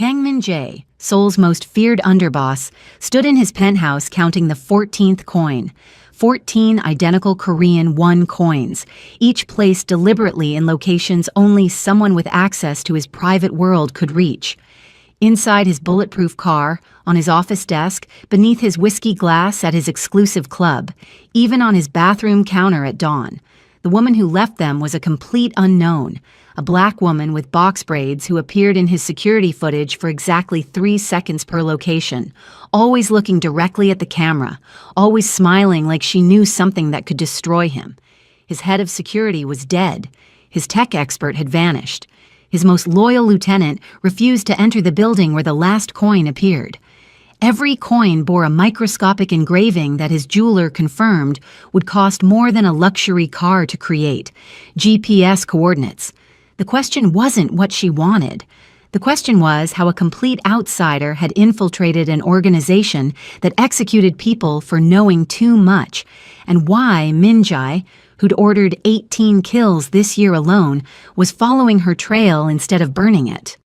Kang Min-jae, Seoul's most feared underboss, stood in his penthouse counting the 14th coin. 14 identical Korean won coins, each placed deliberately in locations only someone with access to his private world could reach. Inside his bulletproof car, on his office desk, beneath his whiskey glass at his exclusive club, even on his bathroom counter at dawn. The woman who left them was a complete unknown, a black woman with box braids who appeared in his security footage for exactly 3 seconds per location, always looking directly at the camera, always smiling like she knew something that could destroy him. His head of security was dead. His tech expert had vanished. His most loyal lieutenant refused to enter the building where the last coin appeared. Every coin bore a microscopic engraving that his jeweler confirmed would cost more than a luxury car to create. GPS coordinates. The question wasn't what she wanted. The question was how a complete outsider had infiltrated an organization that executed people for knowing too much, and why Min-jae, who'd ordered 18 kills this year alone, was following her trail instead of burning it.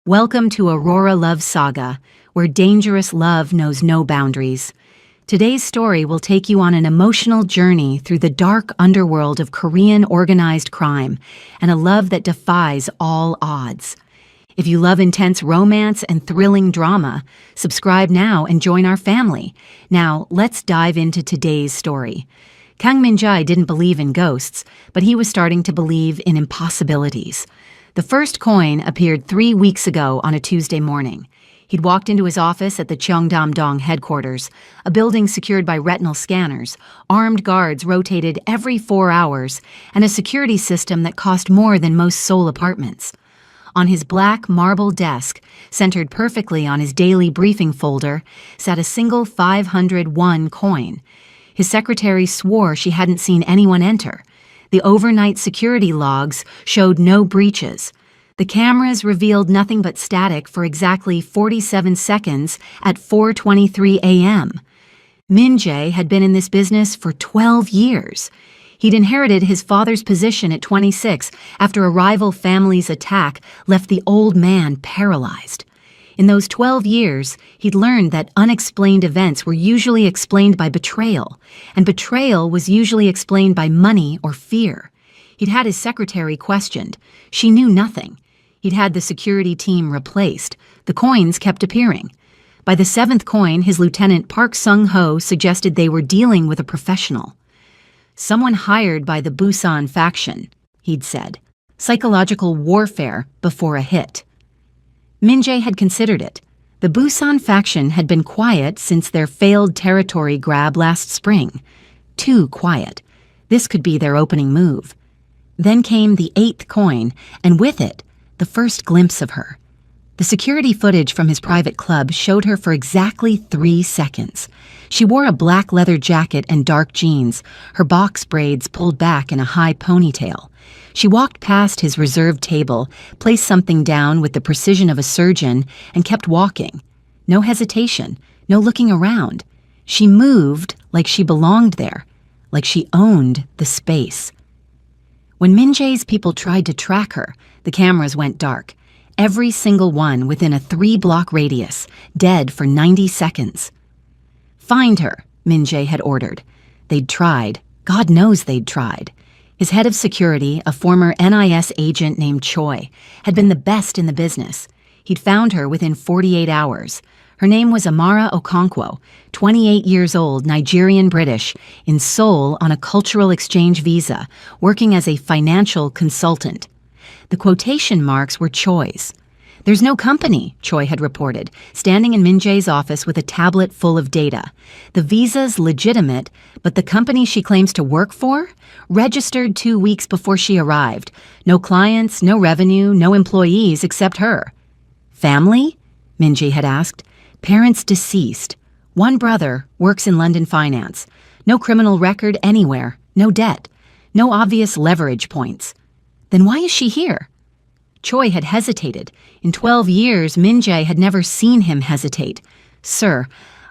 Welcome to Aurora Love Saga, where dangerous love knows no boundaries. Today's story will take you on an emotional journey through the dark underworld of Korean organized crime and a love that defies all odds. If you love intense romance and thrilling drama, subscribe now and join our family. Now, let's dive into today's story. Kang Min-jae didn't believe in ghosts, but he was starting to believe in impossibilities. The first coin appeared 3 weeks ago on a Tuesday morning. He'd walked into his office at the Cheongdam-dong headquarters, a building secured by retinal scanners, armed guards rotated every 4 hours, and a security system that cost more than most Seoul apartments. On his black marble desk, centered perfectly on his daily briefing folder, sat a single 501 coin. His secretary swore she hadn't seen anyone enter. The overnight security logs showed no breaches. The cameras revealed nothing but static for exactly 47 seconds at 4:23 a.m. Min-jae had been in this business for 12 years. He'd inherited his father's position at 26 after a rival family's attack left the old man paralyzed. In those 12 years, he'd learned that unexplained events were usually explained by betrayal, and betrayal was usually explained by money or fear. He'd had his secretary questioned. She knew nothing. He'd had the security team replaced. The coins kept appearing. By the 7th coin, his lieutenant Park Sung-ho suggested they were dealing with a professional. Someone hired by the Busan faction, he'd said. Psychological warfare before a hit. Min-jae had considered it. The Busan faction had been quiet since their failed territory grab last spring. Too quiet. This could be their opening move. Then came the 8th coin, and with it, the first glimpse of her. The security footage from his private club showed her for exactly 3 seconds. She wore a black leather jacket and dark jeans, her box braids pulled back in a high ponytail. She walked past his reserved table, placed something down with the precision of a surgeon, and kept walking. No hesitation, no looking around. She moved like she belonged there, like she owned the space. When Min-jae's people tried to track her, the cameras went dark. Every single one within a 3-block radius, dead for 90 seconds. Find her, Min-jae had ordered. They'd tried. God knows they'd tried. His head of security, a former NIS agent named Choi, had been the best in the business. He'd found her within 48 hours. Her name was Amara Okonkwo, 28 years old, Nigerian-British, in Seoul on a cultural exchange visa, working as a financial consultant. The quotation marks were Choi's. "There's no company," Choi had reported, standing in Min-jae's office with a tablet full of data. The visa's legitimate, but the company she claims to work for? Registered 2 weeks before she arrived. No clients, no revenue, no employees except her. Family? Min-jae had asked. Parents deceased. One brother works in London finance. No criminal record anywhere. No debt. No obvious leverage points. Then why is she here? Choi had hesitated. In 12 years, Min-jae had never seen him hesitate. "Sir,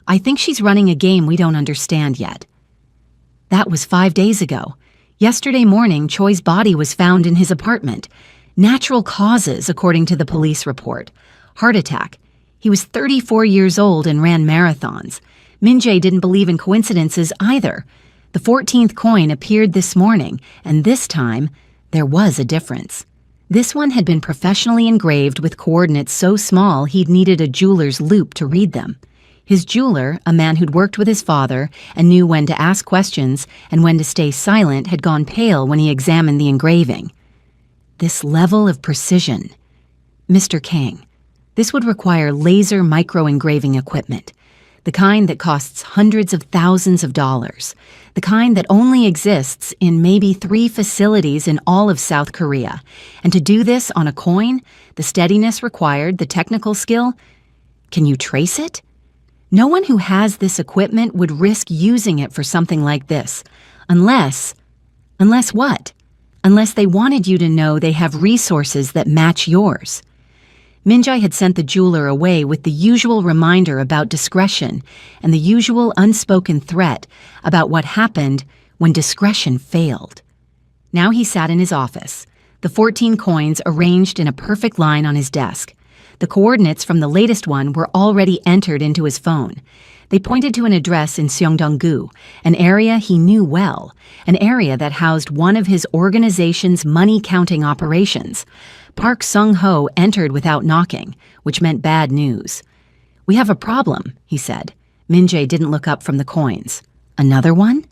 I think she's running a game we don't understand yet." That was 5 days ago. Yesterday morning, Choi's body was found in his apartment. Natural causes, according to the police report. Heart attack. He was 34 years old and ran marathons. Min-jae didn't believe in coincidences either. The 14th coin appeared this morning, and this time, there was a difference. This one had been professionally engraved with coordinates so small he'd needed a jeweler's loupe to read them. His jeweler, a man who'd worked with his father and knew when to ask questions and when to stay silent, had gone pale when he examined the engraving. This level of precision. Mr. Kang, this would require laser micro-engraving equipment, the kind that costs hundreds of thousands of dollars, the kind that only exists in maybe 3 facilities in all of South Korea. And to do this on a coin, the steadiness required, the technical skill, can you trace it? No one who has this equipment would risk using it for something like this, unless what? Unless they wanted you to know they have resources that match yours. Min-jae had sent the jeweler away with the usual reminder about discretion and the usual unspoken threat about what happened when discretion failed. Now he sat in his office, the 14 coins arranged in a perfect line on his desk. The coordinates from the latest one were already entered into his phone. They pointed to an address in Seongdong-gu, an area he knew well, an area that housed one of his organization's money-counting operations. Park Sung-ho entered without knocking, which meant bad news. "We have a problem," he said. Min-jae didn't look up from the coins. "Another one?"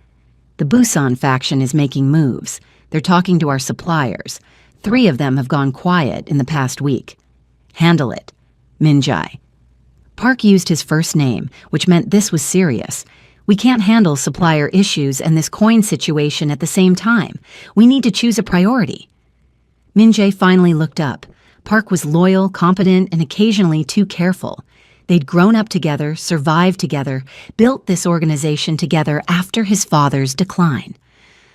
"The Busan faction is making moves. They're talking to our suppliers. 3 of them have gone quiet in the past week." "Handle it." Min-jae. Park used his first name, which meant this was serious. "We can't handle supplier issues and this coin situation at the same time. We need to choose a priority." Min-jae finally looked up. Park was loyal, competent, and occasionally too careful. They'd grown up together, survived together, built this organization together after his father's decline.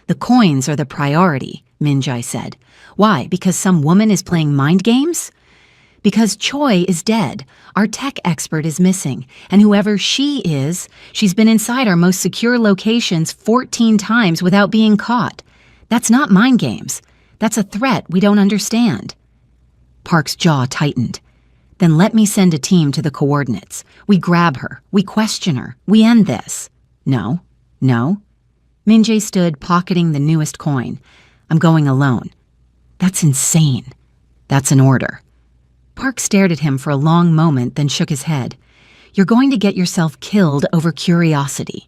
"The coins are the priority," Min-jae said. "Why, because some woman is playing mind games?" "Because Choi is dead, our tech expert is missing, and whoever she is, she's been inside our most secure locations 14 times without being caught. That's not mind games. That's a threat we don't understand." Park's jaw tightened. "Then let me send a team to the coordinates. We grab her, we question her, we end this." "No, no." Min-jae stood pocketing the newest coin. "I'm going alone." "That's insane." "That's an order." Park stared at him for a long moment, then shook his head. "You're going to get yourself killed over curiosity."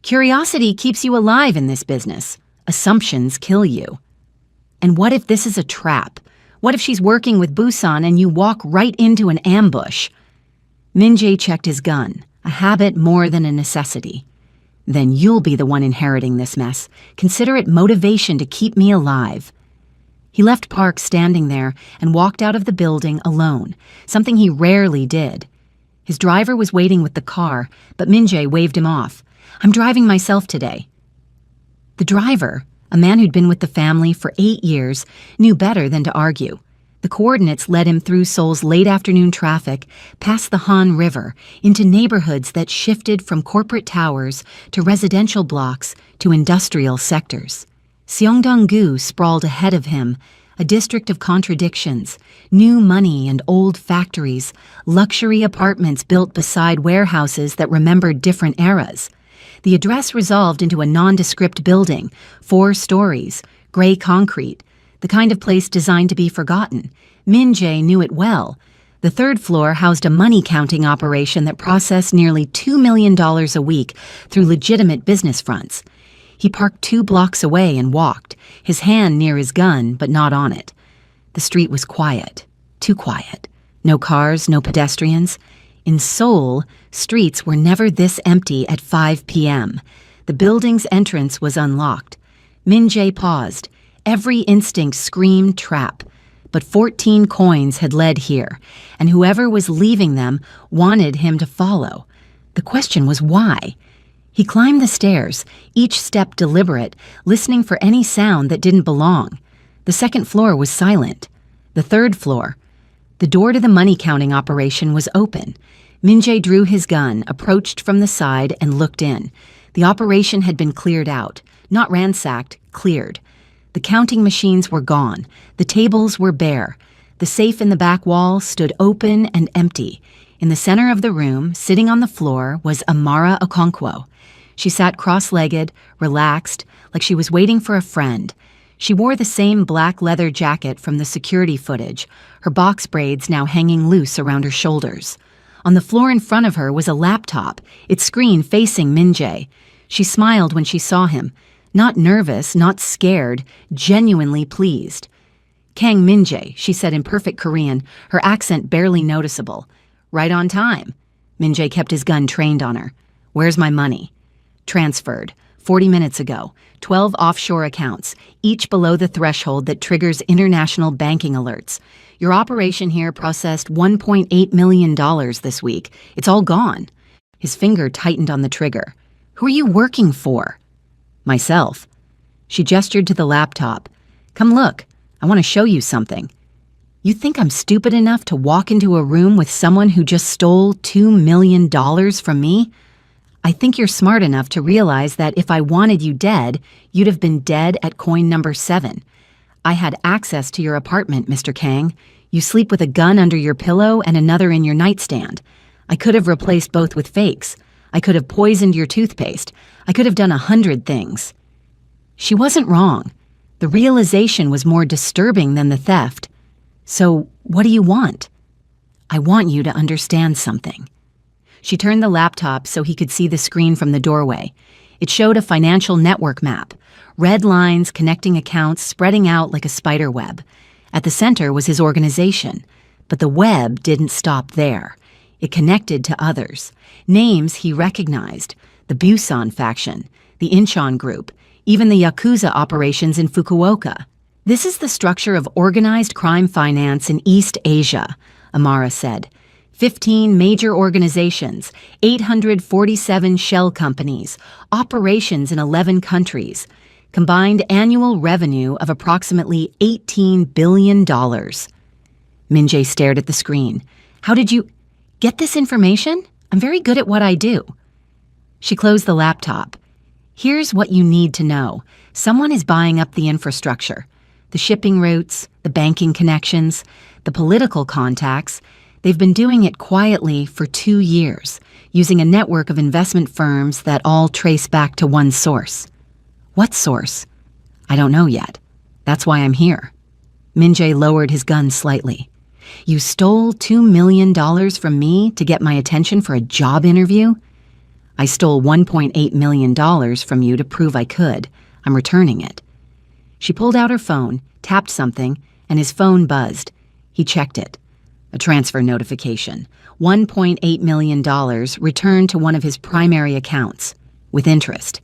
"Curiosity keeps you alive in this business. Assumptions kill you." "And what if this is a trap? What if she's working with Busan and you walk right into an ambush?" Min-jae checked his gun, a habit more than a necessity. "Then you'll be the one inheriting this mess. Consider it motivation to keep me alive." He left Park standing there and walked out of the building alone, something he rarely did. His driver was waiting with the car, but Min-jae waved him off. "I'm driving myself today." The driver, a man who'd been with the family for 8 years, knew better than to argue. The coordinates led him through Seoul's late-afternoon traffic, past the Han River, into neighborhoods that shifted from corporate towers to residential blocks to industrial sectors. Seongdong-gu sprawled ahead of him, a district of contradictions, new money and old factories, luxury apartments built beside warehouses that remembered different eras. The address resolved into a nondescript building, 4 stories, gray concrete, the kind of place designed to be forgotten. Min-jae knew it well. The 3rd floor housed a money-counting operation that processed nearly $2 million a week through legitimate business fronts. He parked 2 blocks away and walked, his hand near his gun, but not on it. The street was quiet, too quiet. No cars, no pedestrians. In Seoul, streets were never this empty at 5 p.m. The building's entrance was unlocked. Min-jae paused. Every instinct screamed trap. But 14 coins had led here, and whoever was leaving them wanted him to follow. The question was why? He climbed the stairs, each step deliberate, listening for any sound that didn't belong. The 2nd floor was silent. The 3rd floor. The door to the money-counting operation was open. Min-jae drew his gun, approached from the side, and looked in. The operation had been cleared out. Not ransacked, cleared. The counting machines were gone. The tables were bare. The safe in the back wall stood open and empty. In the center of the room, sitting on the floor, was Amara Okonkwo. She sat cross-legged, relaxed, like she was waiting for a friend. She wore the same black leather jacket from the security footage, her box braids now hanging loose around her shoulders. On the floor in front of her was a laptop, its screen facing Min Jae. She smiled when she saw him, not nervous, not scared, genuinely pleased. "Kang Min Jae," she said in perfect Korean, her accent barely noticeable. "Right on time." Min Jae kept his gun trained on her. "Where's my money?" "Transferred. 40 minutes ago. 12 offshore accounts, each below the threshold that triggers international banking alerts. Your operation here processed $1.8 million this week. It's all gone." His finger tightened on the trigger. "Who are you working for?" "Myself." She gestured to the laptop. "Come look. I want to show you something." "You think I'm stupid enough to walk into a room with someone who just stole $2 million from me? I think you're smart enough to realize that if I wanted you dead, you'd have been dead at coin number 7. I had access to your apartment, Mr. Kang. You sleep with a gun under your pillow and another in your nightstand. I could have replaced both with fakes. I could have poisoned your toothpaste. I could have done 100 things." She wasn't wrong. The realization was more disturbing than the theft. "So, what do you want?" "I want you to understand something." She turned the laptop so he could see the screen from the doorway. It showed a financial network map, red lines connecting accounts spreading out like a spider web. At the center was his organization, but the web didn't stop there. It connected to others, names he recognized, the Busan faction, the Incheon group, even the Yakuza operations in Fukuoka. "This is the structure of organized crime finance in East Asia," Amara said. 15 major organizations, 847 shell companies, operations in 11 countries, combined annual revenue of approximately $18 billion. Min Jae stared at the screen. "How did you get this information? I'm very good at what I do." She closed the laptop. "Here's what you need to know. Someone is buying up the infrastructure. The shipping routes, the banking connections, the political contacts. They've been doing it quietly for 2 years, using a network of investment firms that all trace back to one source." "What source?" "I don't know yet. That's why I'm here." Min Jae lowered his gun slightly. "You stole $2 million from me to get my attention for a job interview?" "I stole $1.8 million from you to prove I could. I'm returning it." She pulled out her phone, tapped something, and his phone buzzed. He checked it. A transfer notification. $1.8 million returned to one of his primary accounts, with interest.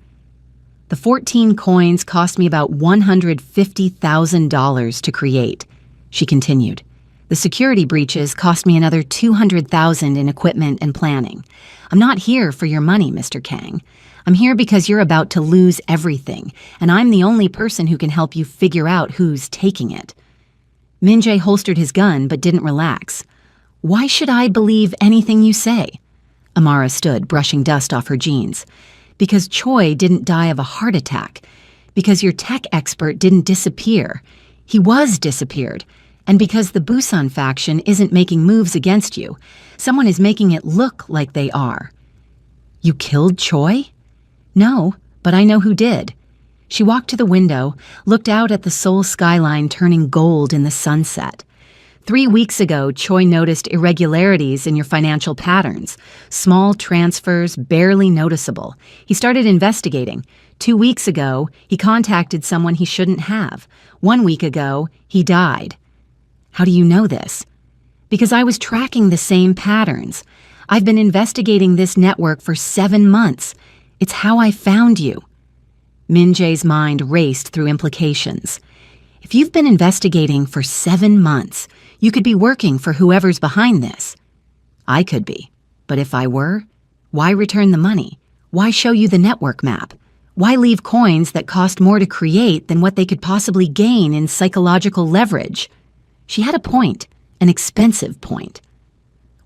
"The 14 coins cost me about $150,000 to create," she continued. "The security breaches cost me another $200,000 in equipment and planning. I'm not here for your money, Mr. Kang. I'm here because you're about to lose everything, and I'm the only person who can help you figure out who's taking it." Min Jae holstered his gun but didn't relax. "Why should I believe anything you say?" Amara stood, brushing dust off her jeans. "Because Choi didn't die of a heart attack. Because your tech expert didn't disappear. He was disappeared. And because the Busan faction isn't making moves against you. Someone is making it look like they are." "You killed Choi?" "No, but I know who did." She walked to the window, looked out at the Seoul skyline turning gold in the sunset. 3 weeks ago, Choi noticed irregularities in your financial patterns. Small transfers, barely noticeable. He started investigating. 2 weeks ago, he contacted someone he shouldn't have. 1 week ago, he died. "How do you know this?" "Because I was tracking the same patterns. I've been investigating this network for 7 months. It's how I found you." Min Jae's mind raced through implications. If you've been investigating for 7 months, you could be working for whoever's behind this. I could be. But if I were, why return the money? Why show you the network map? Why leave coins that cost more to create than what they could possibly gain in psychological leverage? She had a point, an expensive point.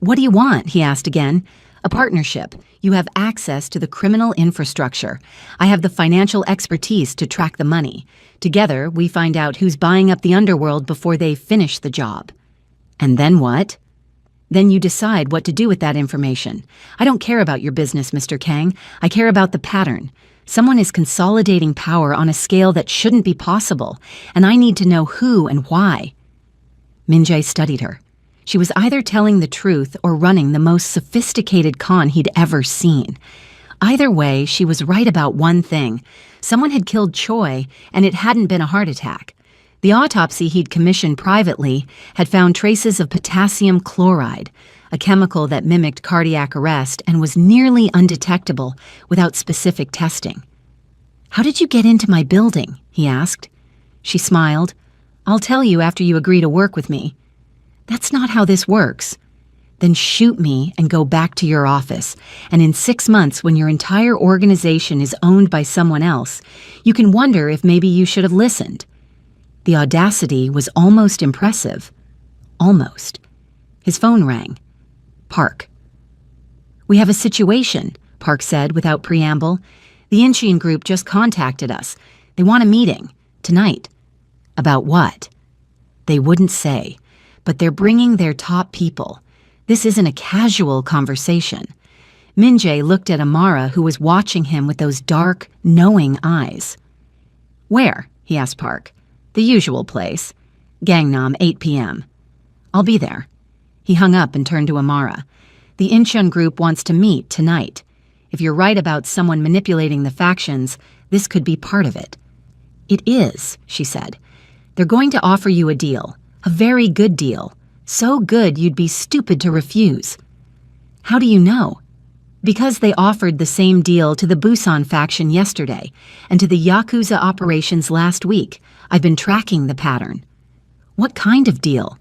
"What do you want?" he asked again. "A partnership. You have access to the criminal infrastructure. I have the financial expertise to track the money. Together, we find out who's buying up the underworld before they finish the job." And then what? Then you decide what to do with that information. I don't care about your business, Mr. Kang. I care about the pattern. Someone is consolidating power on a scale that shouldn't be possible, and I need to know who and why. Min-jae studied her. She was either telling the truth or running the most sophisticated con he'd ever seen. Either way, she was right about one thing. Someone had killed Choi, and it hadn't been a heart attack. The autopsy he'd commissioned privately had found traces of potassium chloride, a chemical that mimicked cardiac arrest and was nearly undetectable without specific testing. "How did you get into my building?" he asked. She smiled. "I'll tell you after you agree to work with me." "That's not how this works." "Then shoot me and go back to your office, and in 6 months when your entire organization is owned by someone else, you can wonder if maybe you should have listened." The audacity was almost impressive. Almost. His phone rang. Park. "We have a situation," Park said without preamble. "The Incheon group just contacted us. They want a meeting. Tonight." "About what?" "They wouldn't say. But they're bringing their top people. This isn't a casual conversation." Min-jae looked at Amara, who was watching him with those dark, knowing eyes. "Where?" he asked Park. "The usual place. Gangnam, 8 p.m. "I'll be there." He hung up and turned to Amara. "The Incheon group wants to meet tonight. If you're right about someone manipulating the factions, this could be part of it." "It is," she said. "They're going to offer you a deal. A very good deal. So good you'd be stupid to refuse." "How do you know?" "Because they offered the same deal to the Busan faction yesterday, and to the Yakuza operations last week. I've been tracking the pattern." "What kind of deal?"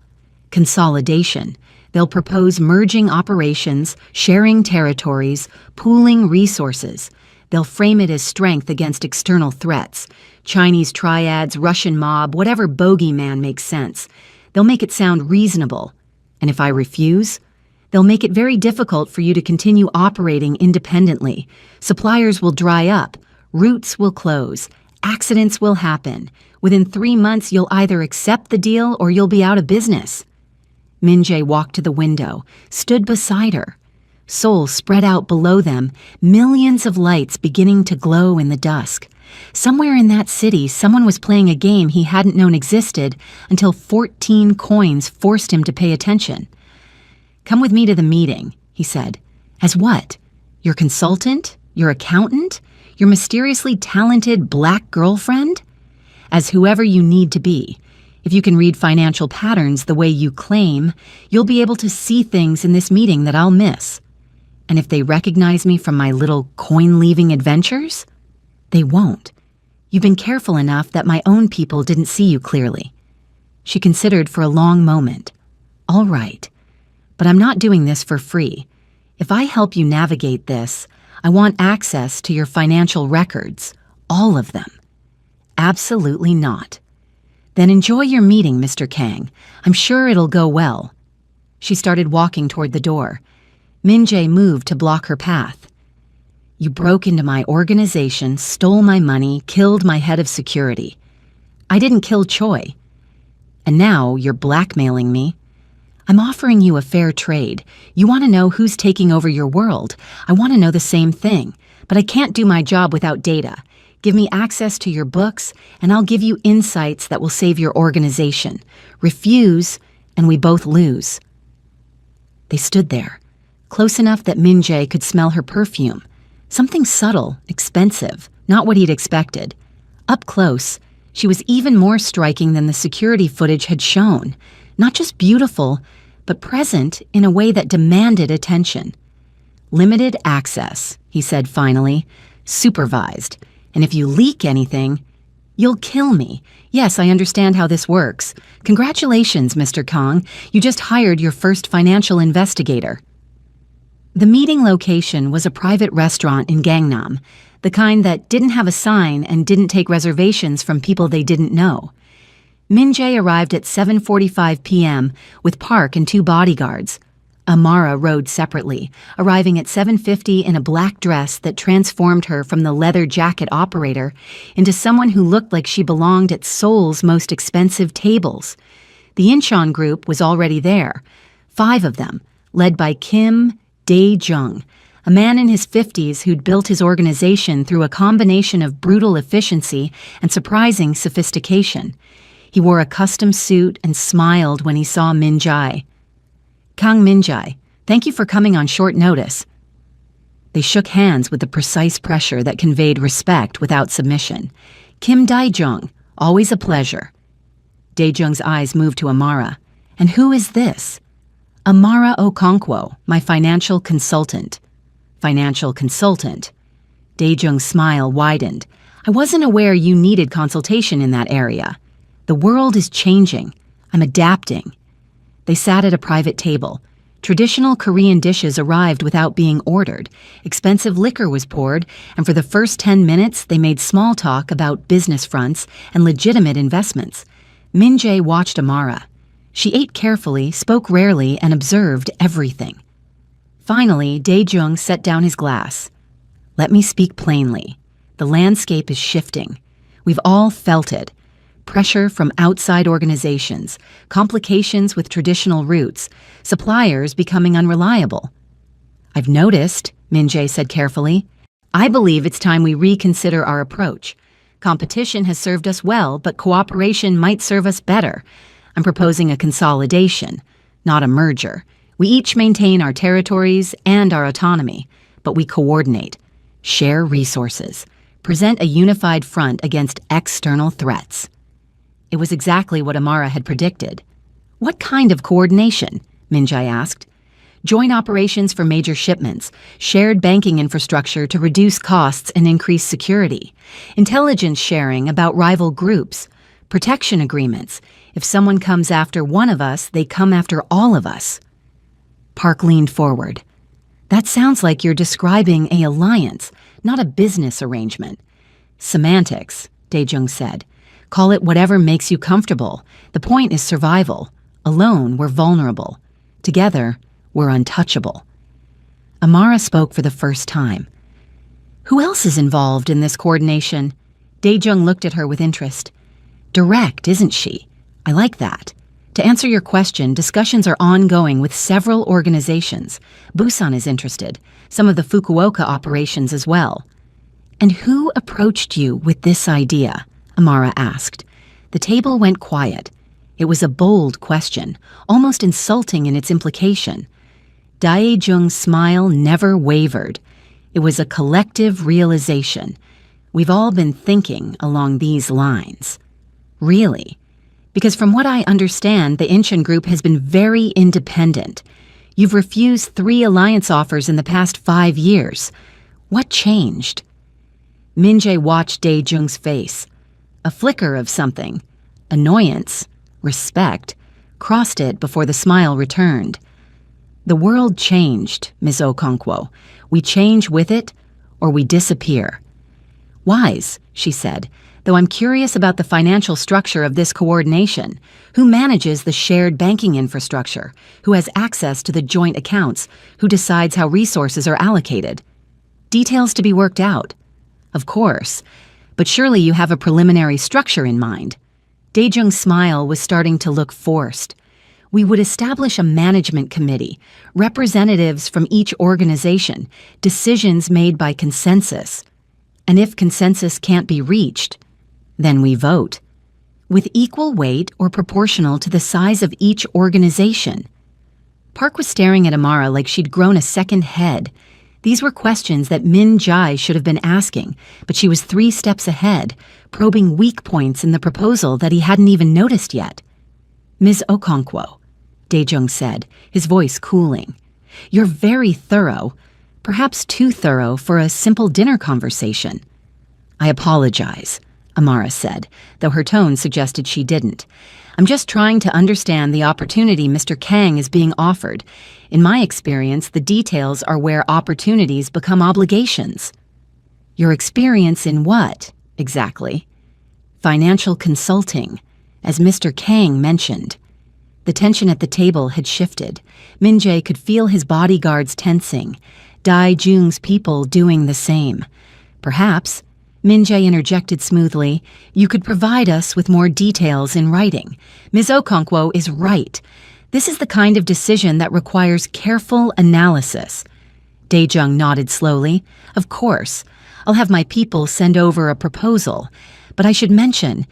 "Consolidation. They'll propose merging operations, sharing territories, pooling resources. They'll frame it as strength against external threats. Chinese triads, Russian mob, whatever bogeyman makes sense. They'll make it sound reasonable. And if I refuse, they'll make it very difficult for you to continue operating independently. Suppliers will dry up, routes will close, accidents will happen. Within 3 months, you'll either accept the deal or you'll be out of business." Min-jae walked to the window, stood beside her. Seoul spread out below them, millions of lights beginning to glow in the dusk. Somewhere in that city, someone was playing a game he hadn't known existed until 14 coins forced him to pay attention. "Come with me to the meeting," he said. "As what? Your consultant? Your accountant? Your mysteriously talented black girlfriend?" "As whoever you need to be. If you can read financial patterns the way you claim, you'll be able to see things in this meeting that I'll miss. And if they recognize me from my little coin-leaving adventures? They won't. You've been careful enough that my own people didn't see you clearly." She considered for a long moment. "All right. But I'm not doing this for free. If I help you navigate this, I want access to your financial records. All of them." "Absolutely not." "Then enjoy your meeting, Mr. Kang. I'm sure it'll go well." She started walking toward the door. Min-jae moved to block her path. "You broke into my organization, stole my money, killed my head of security." "I didn't kill Choi." "And now you're blackmailing me." "I'm offering you a fair trade. You want to know who's taking over your world. I want to know the same thing. But I can't do my job without data. Give me access to your books, and I'll give you insights that will save your organization. Refuse, and we both lose." They stood there, close enough that Min-jae could smell her perfume. Something subtle, expensive, not what he'd expected. Up close, she was even more striking than the security footage had shown. Not just beautiful, but present in a way that demanded attention. "Limited access," he said finally. "Supervised. And if you leak anything, you'll kill me. Yes, I understand how this works. Congratulations, Mr. Kang. You just hired your first financial investigator." The meeting location was a private restaurant in Gangnam, the kind that didn't have a sign and didn't take reservations from people they didn't know. Min-jae arrived at 7:45 p.m. with Park and 2 bodyguards. Amara rode separately, arriving at 7:50 in a black dress that transformed her from the leather jacket operator into someone who looked like she belonged at Seoul's most expensive tables. The Incheon group was already there, 5 of them, led by Kim Dae-jung, a man in his 50s who'd built his organization through a combination of brutal efficiency and surprising sophistication. He wore a custom suit and smiled when he saw Min-jae. "Kang Min-jae, thank you for coming on short notice." They shook hands with the precise pressure that conveyed respect without submission. "Kim Dae-jung, always a pleasure." Dae-jung's eyes moved to Amara. "And who is this?" "Amara Okonkwo, my financial consultant." "Financial consultant?" Dae-jung's smile widened. "I wasn't aware you needed consultation in that area. The world is changing. I'm adapting." They sat at a private table. Traditional Korean dishes arrived without being ordered. Expensive liquor was poured, and for the first 10 minutes, they made small talk about business fronts and legitimate investments. Min-jae watched Amara. She ate carefully, spoke rarely, and observed everything. Finally, Dae-jung set down his glass. "Let me speak plainly. The landscape is shifting. We've all felt it. Pressure from outside organizations, complications with traditional routes, suppliers becoming unreliable." "I've noticed," Min-jae said carefully. "I believe it's time we reconsider our approach. Competition has served us well, but cooperation might serve us better. I'm proposing a consolidation, not a merger. We each maintain our territories and our autonomy, but we coordinate, share resources, present a unified front against external threats." It was exactly what Amara had predicted. "What kind of coordination?" Min-jae asked. "Joint operations for major shipments, shared banking infrastructure to reduce costs and increase security, intelligence sharing about rival groups, protection agreements. If someone comes after one of us, they come after all of us." Park leaned forward. "That sounds like you're describing an alliance, not a business arrangement." "Semantics," Dae-jung said. "Call it whatever makes you comfortable. The point is survival. Alone, we're vulnerable. Together, we're untouchable." Amara spoke for the first time. "Who else is involved in this coordination?" Dae-jung looked at her with interest. "Direct, isn't she? I like that. To answer your question, discussions are ongoing with several organizations. Busan is interested, some of the Fukuoka operations as well." "And who approached you with this idea?" Amara asked. The table went quiet. It was a bold question, almost insulting in its implication. Dae-jung's smile never wavered. It was a collective realization. We've all been thinking along these lines. Really? Because from what I understand, the Incheon group has been very independent. You've refused 3 alliance offers in the past 5 years. What changed? Min-jae watched Dae-jung's face. A flicker of something, annoyance, respect, crossed it before the smile returned. "The world changed, Ms. Okonkwo. We change with it, or we disappear." "Wise," she said, "though I'm curious about the financial structure of this coordination. Who manages the shared banking infrastructure? Who has access to the joint accounts? Who decides how resources are allocated?" "Details to be worked out." "Of course. But surely you have a preliminary structure in mind." Dae-jung's smile was starting to look forced. "We would establish a management committee, representatives from each organization, decisions made by consensus. And if consensus can't be reached, then we vote. With equal weight or proportional to the size of each organization." Park was staring at Amara like she'd grown a second head. These were questions that Min-jae should have been asking, but she was 3 steps ahead, probing weak points in the proposal that he hadn't even noticed yet. "Ms. Okonkwo," Dae-jung said, his voice cooling. "You're very thorough, perhaps too thorough for a simple dinner conversation." "I apologize," Amara said, though her tone suggested she didn't. "I'm just trying to understand the opportunity Mr. Kang is being offered. In my experience, the details are where opportunities become obligations." "Your experience in what, exactly?" "Financial consulting, as Mr. Kang mentioned." The tension at the table had shifted. Min-jae could feel his bodyguards tensing, Dae-jung's people doing the same. Perhaps Min-jae interjected smoothly. You could provide us with more details in writing. Ms. Okonkwo is right. This is the kind of decision that requires careful analysis. Dae-jung nodded slowly. Of course. I'll have my people send over a proposal. But I should mention,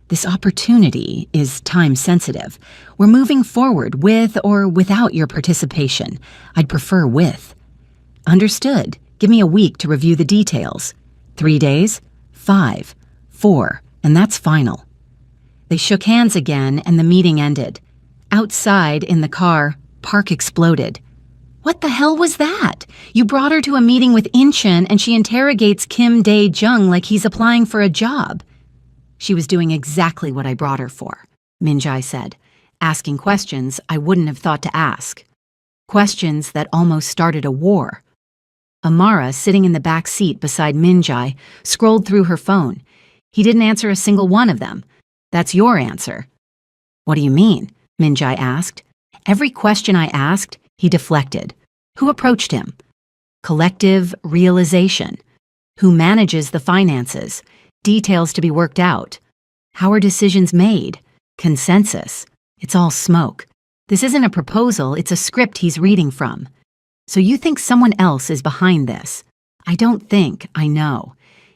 this opportunity is time-sensitive. We're moving forward with or without your participation. I'd prefer with. Understood. Give me a week to review the details. 3 days? 5, 4, and that's final. They shook hands again and the meeting ended. Outside, in the car, Park exploded. What the hell was that? You brought her to a meeting with Incheon and she interrogates Kim Dae-jung like he's applying for a job. She was doing exactly what I brought her for, Min-jae said, asking questions I wouldn't have thought to ask. Questions that almost started a war. Amara, sitting in the back seat beside Min-jae, scrolled through her phone. He didn't answer a single one of them. That's your answer. What do you mean? Min-jae asked. Every question I asked, he deflected. Who approached him? Collective realization. Who manages the finances? Details to be worked out. How are decisions made? Consensus. It's all smoke. This isn't a proposal, it's a script he's reading from. So you think someone else is behind this? I don't think, I know.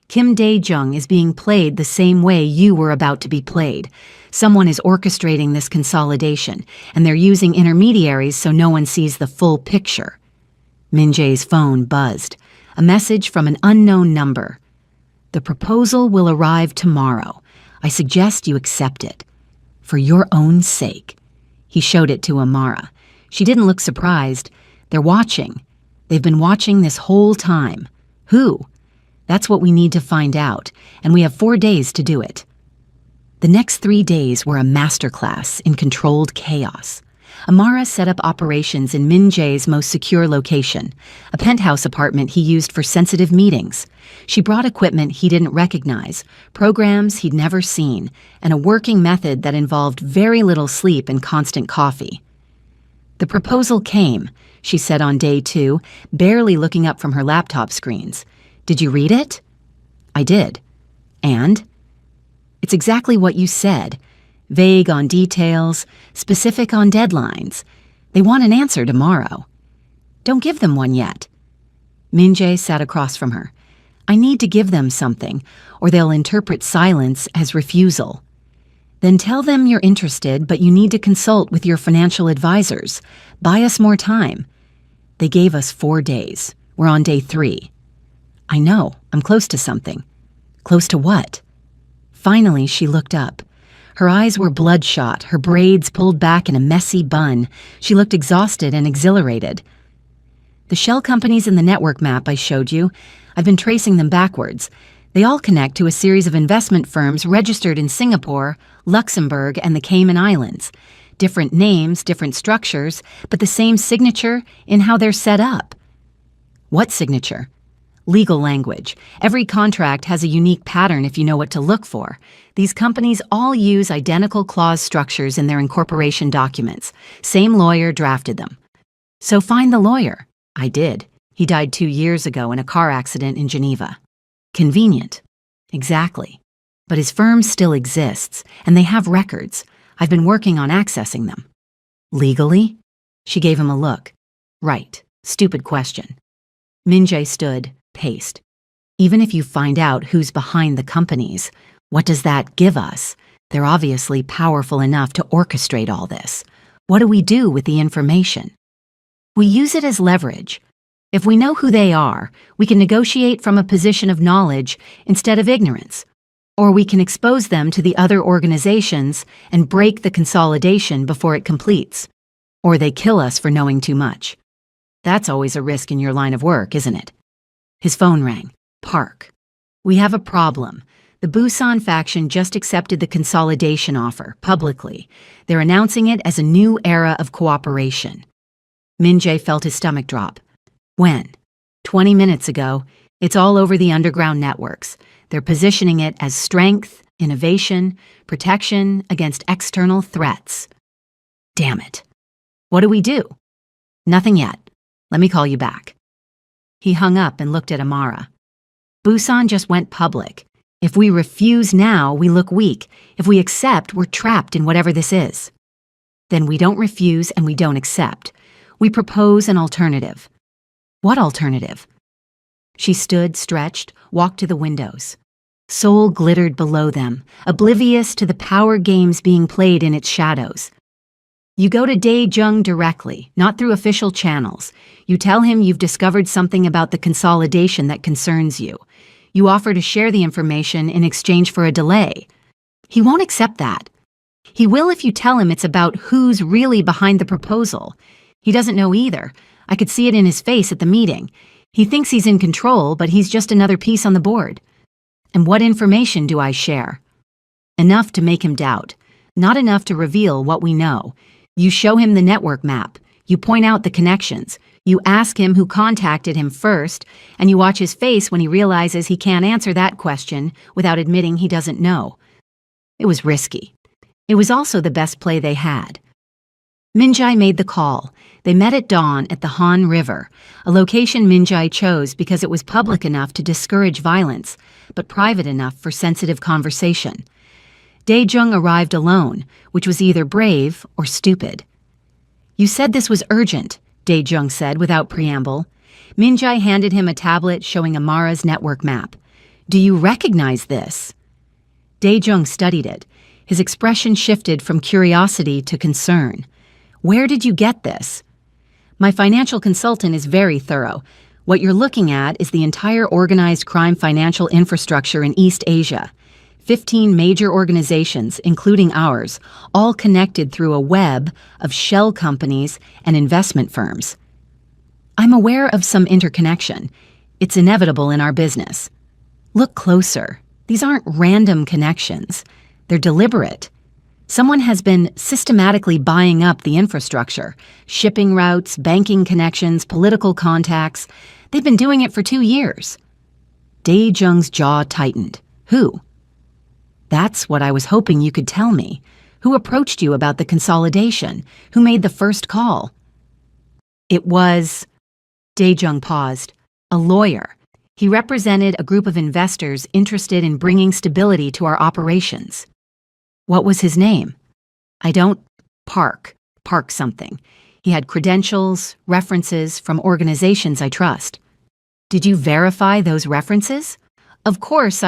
Kim Dae-jung is being played the same way you were about to be played. Someone is orchestrating this consolidation, and they're using intermediaries so no one sees the full picture. Min-jae's phone buzzed. A message from an unknown number. The proposal will arrive tomorrow. I suggest you accept it. For your own sake. He showed it to Amara. She didn't look surprised. They're watching. They've been watching this whole time. Who? That's what we need to find out, and we have 4 days to do it. The next 3 days were a masterclass in controlled chaos. Amara set up operations in Min-jae's most secure location, a penthouse apartment he used for sensitive meetings. She brought equipment he didn't recognize, programs he'd never seen, and a working method that involved very little sleep and constant coffee. The proposal came, she said on day 2, barely looking up from her laptop screens. Did you read it? I did. And? It's exactly what you said. Vague on details, specific on deadlines. They want an answer tomorrow. Don't give them one yet. Min-jae sat across from her. I need to give them something, or they'll interpret silence as refusal. Then tell them you're interested, but you need to consult with your financial advisors. Buy us more time. They gave us 4 days. We're on day 3. I know, I'm close to something. Close to what? Finally, she looked up. Her eyes were bloodshot, her braids pulled back in a messy bun. She looked exhausted and exhilarated. The shell companies in the network map I showed you, I've been tracing them backwards. They all connect to a series of investment firms registered in Singapore, Luxembourg, and the Cayman Islands. Different names, different structures, but the same signature in how they're set up. What signature? Legal language. Every contract has a unique pattern if you know what to look for. These companies all use identical clause structures in their incorporation documents. Same lawyer drafted them. So find the lawyer. I did. He died 2 years ago in a car accident in Geneva. Convenient. Exactly. But his firm still exists, and they have records. I've been working on accessing them. Legally? She gave him a look. Right. Stupid question. Min-jae stood, paced. Even if you find out who's behind the companies, what does that give us? They're obviously powerful enough to orchestrate all this. What do we do with the information? We use it as leverage. If we know who they are, we can negotiate from a position of knowledge instead of ignorance. Or we can expose them to the other organizations and break the consolidation before it completes. Or they kill us for knowing too much. That's always a risk in your line of work, isn't it? His phone rang. Park. We have a problem. The Busan faction just accepted the consolidation offer, publicly. They're announcing it as a new era of cooperation. Min-jae felt his stomach drop. When? 20 minutes ago. It's all over the underground networks. They're positioning it as strength, innovation, protection against external threats. Damn it. What do we do? Nothing yet. Let me call you back. He hung up and looked at Amara. Busan just went public. If we refuse now, we look weak. If we accept, we're trapped in whatever this is. Then we don't refuse and we don't accept. We propose an alternative. What alternative? She stood, stretched, walked to the windows. Seoul glittered below them, oblivious to the power games being played in its shadows. You go to Daejung directly, not through official channels. You tell him you've discovered something about the consolidation that concerns you. You offer to share the information in exchange for a delay. He won't accept that. He will if you tell him it's about who's really behind the proposal. He doesn't know either. I could see it in his face at the meeting. He thinks he's in control, but he's just another piece on the board. And what information do I share? Enough to make him doubt. Not enough to reveal what we know. You show him the network map. You point out the connections. You ask him who contacted him first, and you watch his face when he realizes he can't answer that question without admitting he doesn't know. It was risky. It was also the best play they had. Minjae made the call. They met at dawn at the Han River, a location Minjae chose because it was public enough to discourage violence, but private enough for sensitive conversation. Daejung arrived alone, which was either brave or stupid. You said this was urgent, Daejung said without preamble. Minjae handed him a tablet showing Amara's network map. Do you recognize this? Daejung studied it. His expression shifted from curiosity to concern. Where did you get this? My financial consultant is very thorough. What you're looking at is the entire organized crime financial infrastructure in East Asia. 15 major organizations, including ours, all connected through a web of shell companies and investment firms. I'm aware of some interconnection. It's inevitable in our business. Look closer. These aren't random connections. They're deliberate. Someone has been systematically buying up the infrastructure, shipping routes, banking connections, political contacts. They've been doing it for 2 years. Daejung's jaw tightened. Who? That's what I was hoping you could tell me. Who approached you about the consolidation? Who made the first call? It was... Daejung paused. A lawyer. He represented a group of investors interested in bringing stability to our operations. What was his name? I don't... Park something. He had credentials, references from organizations I trust. Did you verify those references? Of course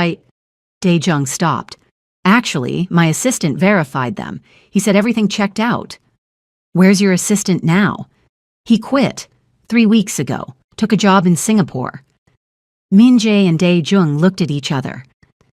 Daejung stopped. Actually, my assistant verified them. He said everything checked out. Where's your assistant now? He quit 3 weeks ago, took a job in Singapore. Minjae and Daejung looked at each other.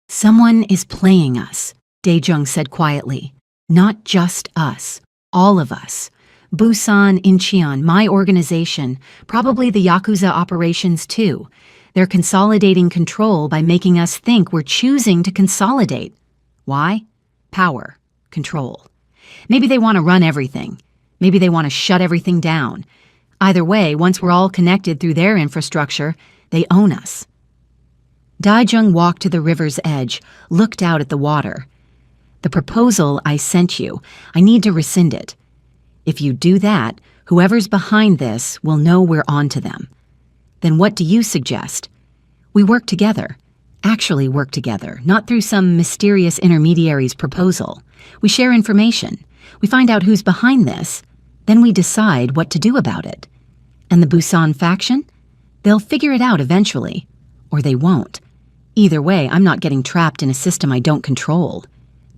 Someone is playing us, Daejung said quietly. Not just us, all of us. Busan, Incheon, my organization, probably the Yakuza operations too. They're consolidating control by making us think we're choosing to consolidate. Why? Power. Control. Maybe they want to run everything. Maybe they want to shut everything down. Either way, once we're all connected through their infrastructure, they own us. Daejung walked to the river's edge, looked out at the water. The proposal I sent you, I need to rescind it. If you do that, whoever's behind this will know we're onto them. Then what do you suggest? We work together. Actually work together, not through some mysterious intermediary's proposal. We share information. We find out who's behind this. Then we decide what to do about it. And the Busan faction? They'll figure it out eventually. Or they won't. Either way, I'm not getting trapped in a system I don't control.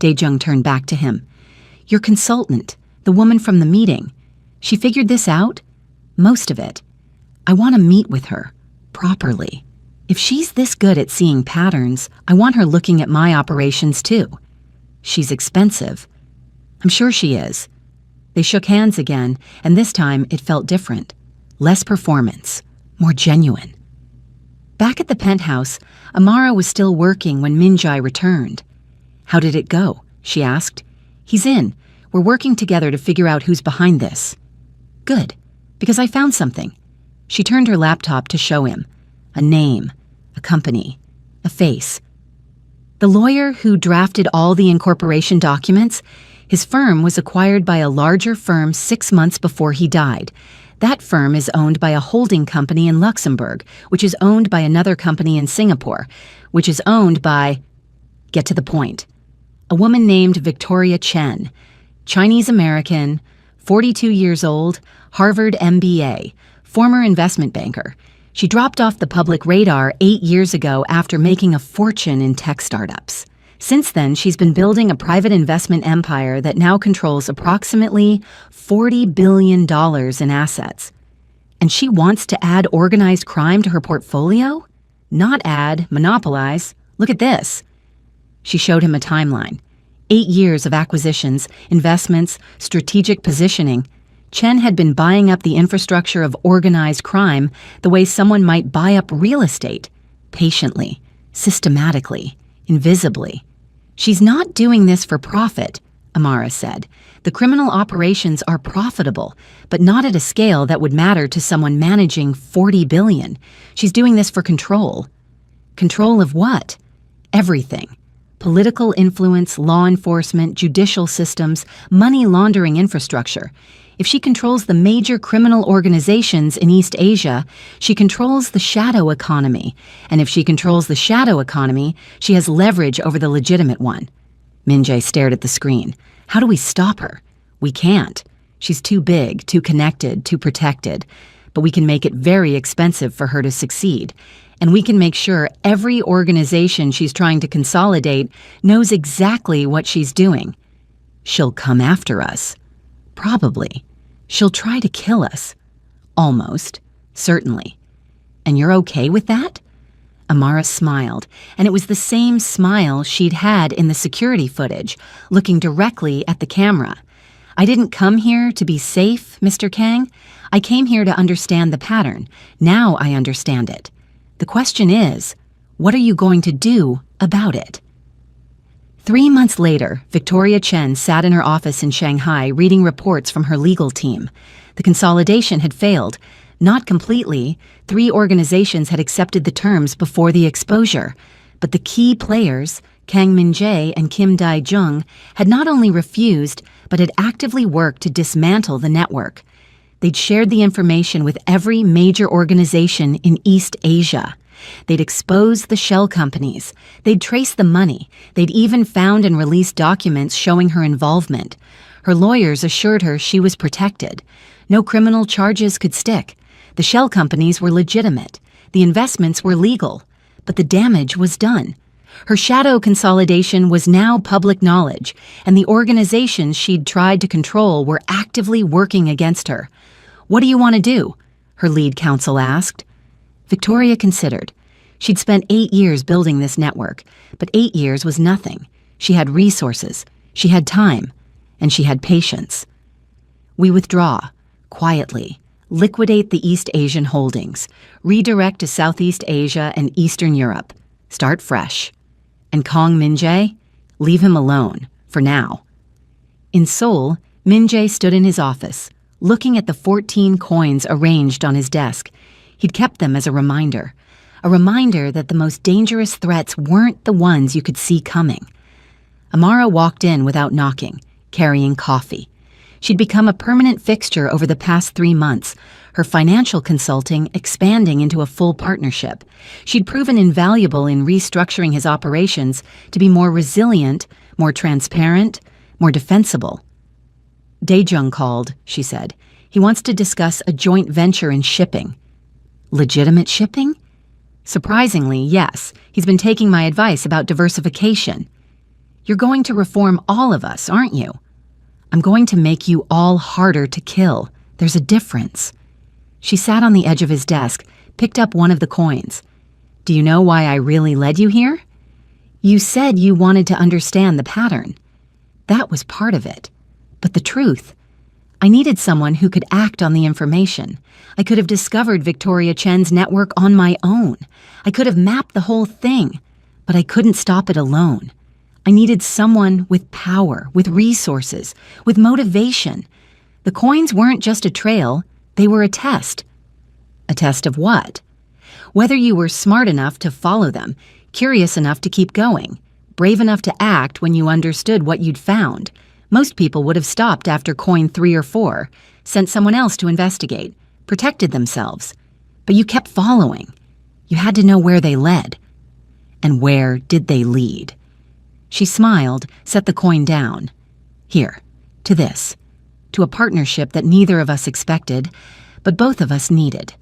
Daejung turned back to him. Your consultant, the woman from the meeting, she figured this out? Most of it. I want to meet with her. Properly. If she's this good at seeing patterns, I want her looking at my operations too. She's expensive. I'm sure she is. They shook hands again, and this time it felt different. Less performance. More genuine. Back at the penthouse, Amara was still working when Minjae returned. How did it go? She asked. He's in. We're working together to figure out who's behind this. Good, because I found something. She turned her laptop to show him. A name, a company, a face. The lawyer who drafted all the incorporation documents, his firm was acquired by a larger firm 6 months before he died. That firm is owned by a holding company in Luxembourg, which is owned by another company in Singapore, which is owned by... Get to the point. A woman named Victoria Chen, Chinese-American, 42 years old, Harvard MBA, former investment banker. She dropped off the public radar 8 years ago after making a fortune in tech startups. Since then, she's been building a private investment empire that now controls approximately $40 billion in assets. And she wants to add organized crime to her portfolio? Not add, monopolize. Look at this. She showed him a timeline. 8 years of acquisitions, investments, strategic positioning. Chen had been buying up the infrastructure of organized crime the way someone might buy up real estate. Patiently, systematically, invisibly. She's not doing this for profit, Amara said. The criminal operations are profitable, but not at a scale that would matter to someone managing $40 billion. She's doing this for control. Control of what? Everything. Political influence, law enforcement, judicial systems, money laundering infrastructure. If she controls the major criminal organizations in East Asia, she controls the shadow economy. And if she controls the shadow economy, she has leverage over the legitimate one. Min-jae stared at the screen. How do we stop her? We can't. She's too big, too connected, too protected. But we can make it very expensive for her to succeed. And we can make sure every organization she's trying to consolidate knows exactly what she's doing. She'll come after us. Probably. She'll try to kill us. Almost. Certainly. And you're okay with that? Amara smiled, and it was the same smile she'd had in the security footage, looking directly at the camera. I didn't come here to be safe, Mr. Kang. I came here to understand the pattern. Now I understand it. The question is, what are you going to do about it? 3 months later, Victoria Chen sat in her office in Shanghai reading reports from her legal team. The consolidation had failed. Not completely. 3 organizations had accepted the terms before the exposure. But the key players, Kang Min-jae and Kim Dae-jung, had not only refused, but had actively worked to dismantle the network. They'd shared the information with every major organization in East Asia. They'd exposed the shell companies. They'd traced the money. They'd even found and released documents showing her involvement. Her lawyers assured her she was protected. No criminal charges could stick. The shell companies were legitimate. The investments were legal. But the damage was done. Her shadow consolidation was now public knowledge, and the organizations she'd tried to control were actively working against her. What do you want to do? Her lead counsel asked. Victoria considered. She'd spent 8 years building this network, but 8 years was nothing. She had resources, she had time, and she had patience. We withdraw, quietly, liquidate the East Asian holdings, redirect to Southeast Asia and Eastern Europe, start fresh. And Kang Min-jae? Leave him alone, for now. In Seoul, Min-jae stood in his office, looking at the 14 coins arranged on his desk. He'd kept them as a reminder that the most dangerous threats weren't the ones you could see coming. Amara walked in without knocking, carrying coffee. She'd become a permanent fixture over the past 3 months, her financial consulting expanding into a full partnership. She'd proven invaluable in restructuring his operations to be more resilient, more transparent, more defensible. Dae-jung called, she said. He wants to discuss a joint venture in shipping. Legitimate shipping? Surprisingly, yes. He's been taking my advice about diversification. You're going to reform all of us, aren't you? I'm going to make you all harder to kill. There's a difference. She sat on the edge of his desk, picked up one of the coins. Do you know why I really led you here? You said you wanted to understand the pattern. That was part of it. But the truth, I needed someone who could act on the information. I could have discovered Victoria Chen's network on my own. I could have mapped the whole thing, but I couldn't stop it alone. I needed someone with power, with resources, with motivation. The coins weren't just a trail, they were a test. A test of what? Whether you were smart enough to follow them, curious enough to keep going, brave enough to act when you understood what you'd found. Most people would have stopped after coin 3 or 4, sent someone else to investigate. protected themselves. But you kept following. You had to know where they led. And where did they lead? She smiled, set the coin down. Here, to this. To a partnership that neither of us expected, but both of us needed.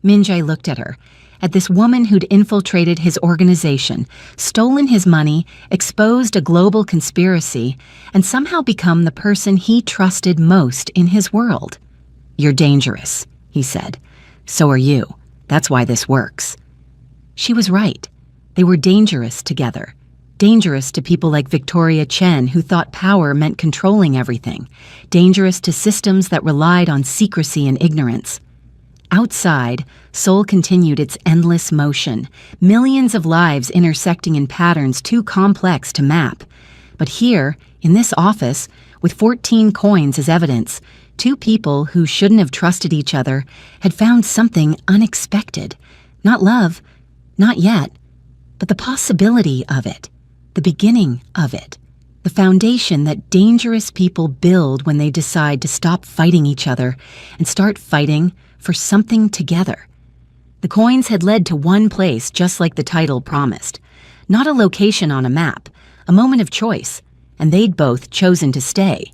Minjae looked at her, at this woman who'd infiltrated his organization, stolen his money, exposed a global conspiracy, and somehow become the person he trusted most in his world. "You're dangerous," he said. "So are you. That's why this works." She was right. They were dangerous together. Dangerous to people like Victoria Chen, who thought power meant controlling everything. Dangerous to systems that relied on secrecy and ignorance. Outside, Seoul continued its endless motion, millions of lives intersecting in patterns too complex to map. But here, in this office, with 14 coins as evidence, two people who shouldn't have trusted each other had found something unexpected. Not love, not yet, but the possibility of it. The beginning of it. The foundation that dangerous people build when they decide to stop fighting each other and start fighting for something together. The coins had led to one place, just like the title promised. Not a location on a map, a moment of choice, and they'd both chosen to stay.